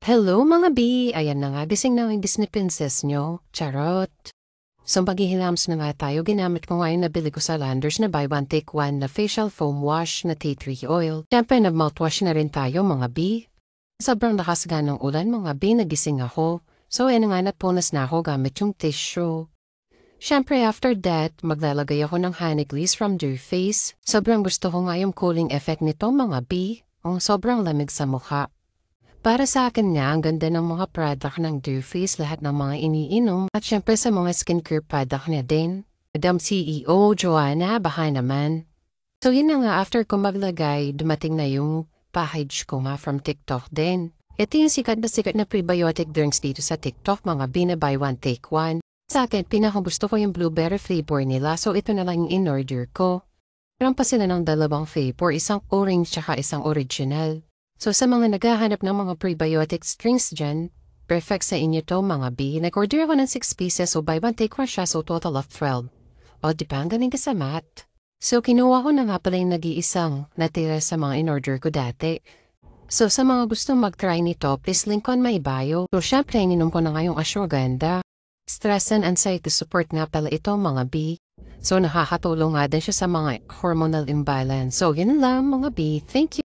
Hello mga B! Ayan na nga, gising na yung Disney princess nyo. Charot! So maghihilams na nga tayo, ginamit ko nga yung nabili ko sa Landers na buy one take one na facial foam wash na tea tree oil. Siyempre na mouthwash na rin tayo mga B. Sobrang lakas nga ng ulan mga B, nagising ako. So ayan nga, napunas na ako gamit yung tissue. Siyempre after that, maglalagay ako ng honey glaze from Dear Face. Sobrang gusto ko nga yung cooling effect nito mga B. Ang sobrang lamig sa mukha. Para sa akin nga, ang ganda ng mga product ng Dear Face, lahat ng mga iniinom, at syempre sa mga skincare product niya din. Madam CEO, Joanna, baka naman. So yun na nga, after ko maglagay, dumating na yung package ko nga from TikTok din. Ito yung sikat na prebiotic drinks dito sa TikTok, mga bina buy one take one. Sa akin, pinakagusto ko yung blueberry flavor nila, so ito na lang yung in-order ko. Meron pa sila ng dalawang flavor, isang orange tsaka isang original. So sa mga naghahanap ng mga prebiotic drinks dyan, perfect sa inyo to mga B. Nag-order ako ng 6 pieces so buy one take one siya, so total of 12. O di ba ang galing ka sa math? So kinuha ko na nga pala yung nag-iisang natira sa mga in-order ko dati. So sa mga gustong mag-try nito, please link on my bio. So syempre ininom ko na nga yung ashwagandha. Stress and anxiety support nga pala ito mga B. So nakakatulong nga din siya sa mga hormonal imbalance. So yun lang mga B. Thank you.